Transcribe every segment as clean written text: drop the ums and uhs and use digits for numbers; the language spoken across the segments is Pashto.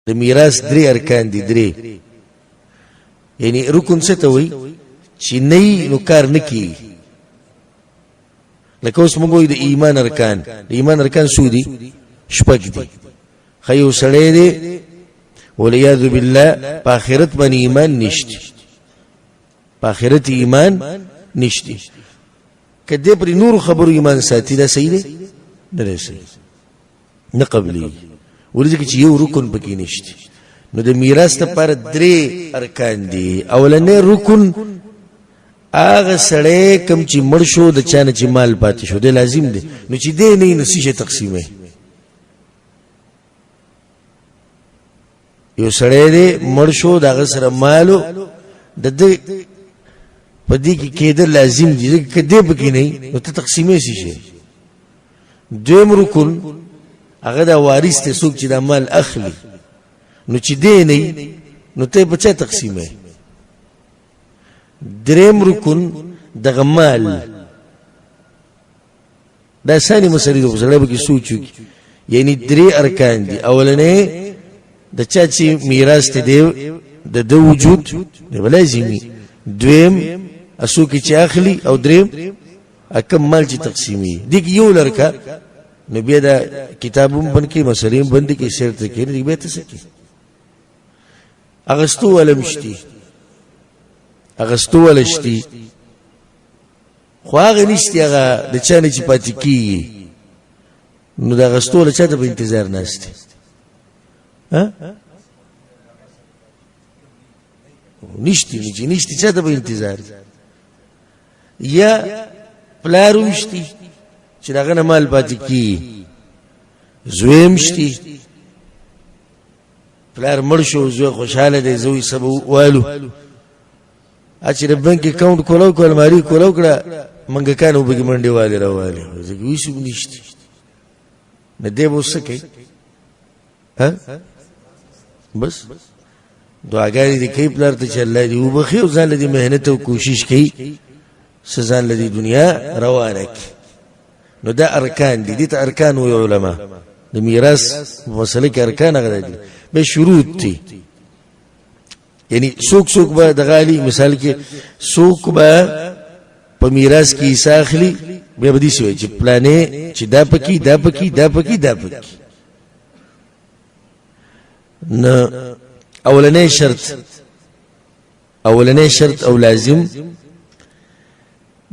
د میراث درې ارکان دي درې یعنی رکن څه ته وایي چې نه نو کار نه کیږي لکه اوس موږ وایو د ایمان ارکان د ایمان ارکان څو دي شپږ دي خو یو سړی دی والعیاذ بالله په آخرت باندې ایمان نشته په آخرت ایمان نشته که دې پر نور خبرو ایمان ساتي دا صحیح دی نه دی صحیح نه قبلي ولې چې یو رکن پکې نشته نو د میراث لپاره درې ارکان دي اولنې رکن هغه سړی کوم چې مړ شو د چا نه چې مال پاتې شو دی لازم دی نو چې دی نه نو څه تقسیمه یو سړی دی مړ شو د هغه سره مالو د دې په دې کې کېدل لازم دي که دې پکې نه نو ته تقسیمه شي دویم رکن هغه د وارث ته څوک چې د مال اخلي نو چې دی نه نو ته په چا تقسیمه دریم رکن دغه مال دا ثاني مسلې د غزړه به کې سوچو یعنی درې ارکان دي اولنې د چا چې میراث ته دی د وجود دی لازمي دویم اسو کې چې اخلي او دریم اکم مال چې تقسیمي دي یو لرکا نو بیا دا کتابون بن کې مسلې بند کې شرط کې دی به ته سکی اغستو ولمشتي اغستو ولشتي خو هغه نشتی هغه د چا نه چې پاتې کیږي نو د اغستو له چا ته په انتظار ناشته نشتی چا ته په انتظار یا پلارمشتي چې دغه نه مال پاتې کیږي زویمشتي پلار مړ شو زوی خوشحاله دی زوی سبا والو اچھا د بانک اکاونټ کولو کول ماری کولو کړه منګه کانو به منډي والي راوالي زه ویسو نشته نه دی وسکه ها بس دعاګانې دې کوي پلار ته چې الله دې وبخي او ځان دې مهنت او کوشش کوي سزا لدی دنیا روانک نو دا ارکان دي دي ته ارکان وی علماء د میراث مسله کې ارکان هغه دي به شروط دي یعنی څوک به د غالي مثال کې څوک به په میراث کې ساخلی به بدی شوی چې پلانې چې دا پکې نه اولنې شرط او لازم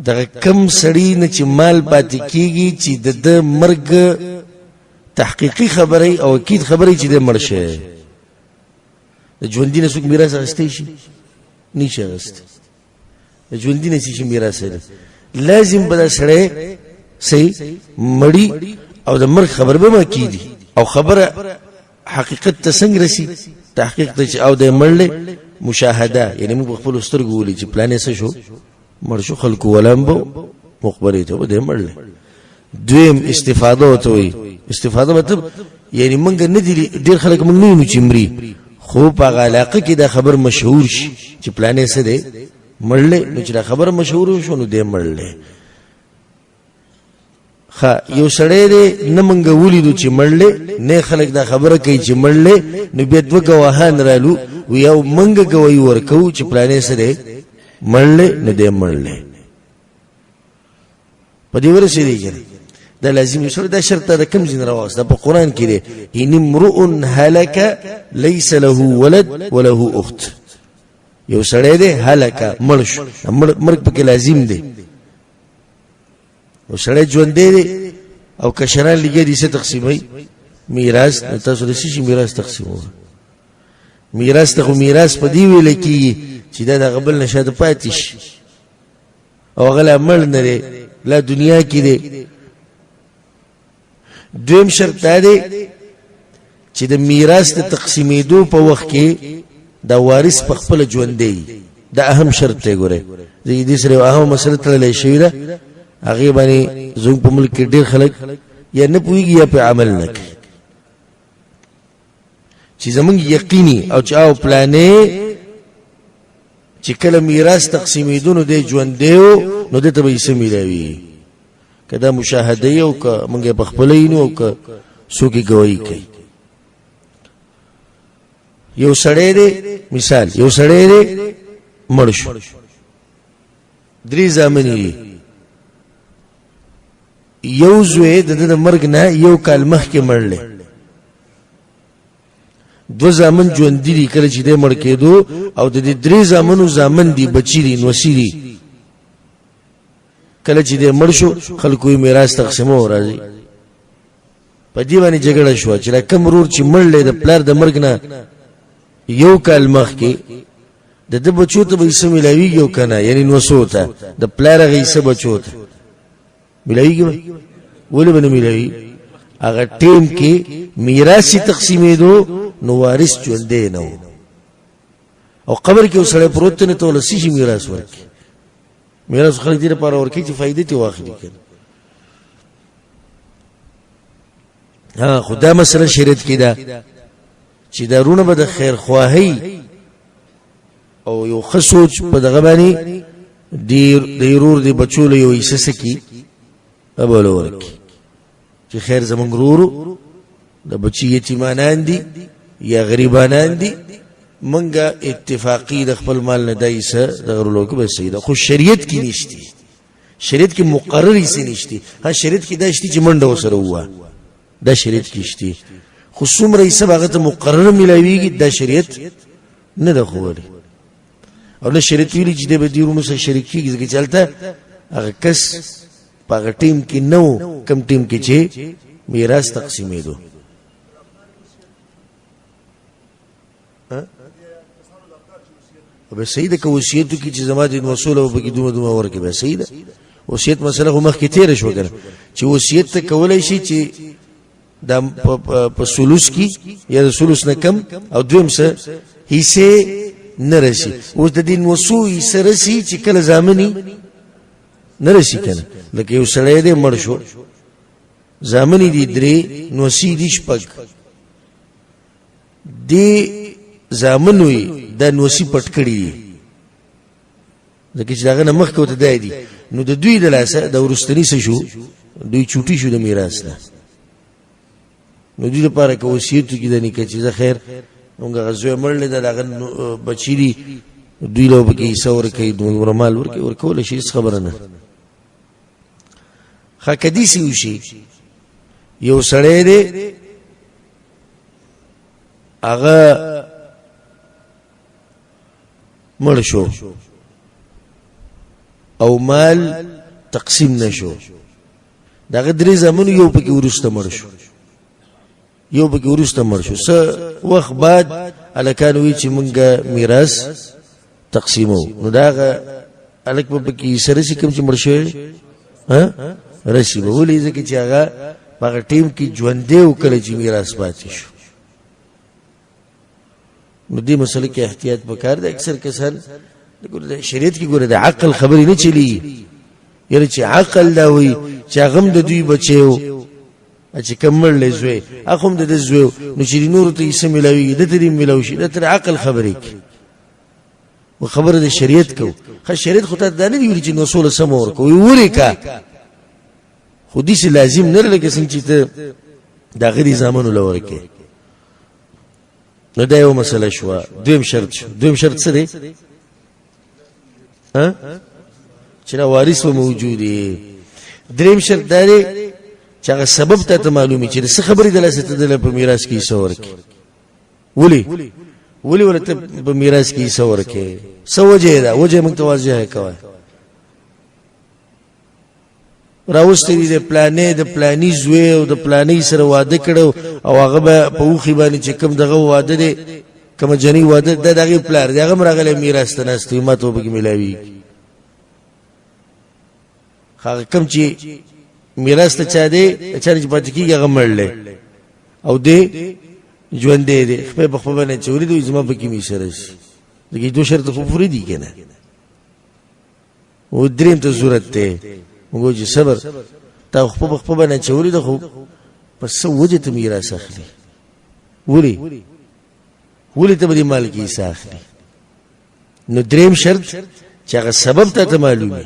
دغه کم سړی نه چې مال پاتې کیږي چې د مرګ تحقیقی خبره او اکید خبره چې د مرشه د ژوندۍ نه څوک میراث اخیستی شي نشي اخیستی د ژوندۍ نه چې میراث لازم به سړی صحیح مړی او د مرګ خبر به ما کیدی او خبره حقیقت ته څنګه رسی تحقیق ته او د مړل مشاهده یعنی موږ خپل سترګو ولې چې پلان یې شو مړ شو خلکو ولامبو مخبري ته د مړل دویم استفاده وته استفاده مطلب یعنی موږ نه دي ډیر خلک موږ نه چمري خو په علاقه کې دا خبر مشهور شي چې پلان یې څه دی مړل نو چې دا خبر مشهور شو نو د مړل خا یو سړی دی نه مونږ ولیدو چې مړلې نه خلک دا خبره کوي چې مړلې نو بیا دوه ګواهان رالو یو مونږ ګواهی ورکو چې پلانې سره مړلې نه دی مړلې په دې ورسېږي کنه دا لازم یو دا شرط د کوم ځین راوځي دا په قران کې دی ان امرؤ هلك ليس له ولد وله اخت یو سړی دی هلك مړ شو مرګ پکې لازم دی او سړی ژوند دی او کشران لګي دي څه تقسیمي میراث تاسو د شي میراث تقسیمو میراث ته میراث په دی ویل کی چې دا د قبل نشاده پاتیش او غلا مړ نه لري لا دنیا کې دی دویم شرط دی چې د میراث ته تقسیمېدو په وخت کې دا وارث په خپل ژوند دی دا اهم شرط دی ګوره دې سره اهم مسله تللی شوی ده هغه باندې زوم په ملک کې ډېر خلک یا نه پوهیږي یا په عمل نه کوي چې زمونږ یقیني او چې او پلانې چې کله میراث تقسیمېدونو د ژوند دیو نو دته به یې سمېلاوي کدا مشاهده یو که مونږ په خپل یې نو که څوک یې ګواهي کوي یو سړی دی مثال یو سړی دی مړ شو 3 زامن دي یو زوی د مرګ نه یو کال مخکې مړل 2 زامن ژوند دي کله چې د مړ کېدو او د 3 زامنو زامن دي بچی دي نوسی دي کله چې د مړ شو خلکو یې میراث تقسیمو راځي په دې باندې جګړه شو چې کوم ورور چې مړل د پلار د مرګ نه یو کال مخکې د بچو ته به سم ملاوي یو کنه یعنی نو سوته د پلار غي سم بچو ته ملاويږي ولې باندې ملاوي هغه ټیم کې میراث تقسیمې دو نو وارث ژوند دی نو او قبر کې وسړی پروت نه ته ولسی شي میراث ورکي میراث خلک دې لپاره ورکي چې فائدې ته واخلي کړي ها خدا مسله شریعت کې دا چې دارونه به د خیر خواهی او یو خصوص په دغه باندې ډیر دی بچو له یو حصہ کی ابولو ورکی چې خیر زمونږ ورو د بچی یتیمانان دي یا غریبانان دي منګه اتفاقی د خپل مال نه دایسه د غرلو کې به سیده خو شریعت کې نشتی شریعت کې مقرری سي نشتی ها شریعت کې دا شتی چې منډه وسره وه دا شریعت کې شتی خو څومره یې سبا غته مقرر ملاویږي دا شریعت نه ده خو ولې او له شریعت ویلي چې د بدیرونو سره شریک کیږي چې چلته هغه کس په ټیم کې نو کم ټیم کې چې میراث تقسیمې دو به سیده که وصیت کی چې زما د وصول او بګی دوه ورکه به سیده وصیت مسله خو مخکې تیر شو کنه چې وصیت ته کولای شي چې د په سلوس کې یا د سلوس نه کم او دویم څه حصے نه رسی اوس د دین وصوی سره سي چې کله زامنی نه رسی کنه لکه یو سړی دې مړ شو زامنی دي 3 نو سی دي شپږ دی زامنوي د نوسی پټ کړی لکه چې داغه مخ کوته دی نو د دوی د لاسه د ورستنی څه شو دوی چوټي شو د میراث نه نو دوی لپاره که وصیت کې د نیکه چې خیر موږ غزوه مړل د داغه بچی دي دوی له بګي څور کوي د ورمال ورکول شي خبره نه حدیث وشي یو سړی دی هغه مړ شو او مال تقسیم نشو داغه 3 زمونو یو پکې ورسته مړ شو یو پکې ورسته مړ شو څه وخت بعد الکانوي چې مونږه میراث تقسیمو نو داغه الک په کې سره چې کوم چې مړ شو ها رشي به ولې ځکه چې هغه هغه ټیم کې ژوند دی او کله چې میراث پاتې شو نو دې مسله کې احتیاط وکړ د اکثر کسان د شریعت کې ګوره د عقل خبرې نه چلی یره چې عقل دا وي چې غم د دوی بچو چې کمل لزوي اخم د زوی نو چې نور ته یې سملاوي د دې ملاوي شي د تر عقل خبرې کې و خبره د شریعت کو خو شریعت خو ته دا نه ویل چې نو رسول سمور کوي وری کا خودي سي لازم نه لکه څنګه چې ته دا غري زمانو لور کې نو دا یو مسله شو دویم شرط څه دی ها چې دا وارث موجود دی دریم شرط دا دی چې هغه سبب ته معلومي چې څه خبرې دلاسه ته د په میراث کې څور کې ولی ولته په میراث کې څور کې سوجه دا وجه موږ توجه کوي راوستي د پلانې د پلانې زوی او د پلانې سره واده کړو او هغه په وخی باندې چې کوم دغه واده دی کوم جنې واده دغه پلان دغه مرغله میراث ته نستې ماته به ملاوي هغه کوم چې میراث ته چا دی چې پاتې کیږي هغه مړل او دې ژوند دی په خپل باندې چوري دوی زما په کې می سره شي دغه دوه شرط خو پوری دي کنه و دریم ته ضرورت ته موږ چې صبر تا خپل باندې چوري ده خو پس وجه ته میراث اخلي ولی ته به مال کې اخلي نو دریم شرط چې هغه سبب ته معلومي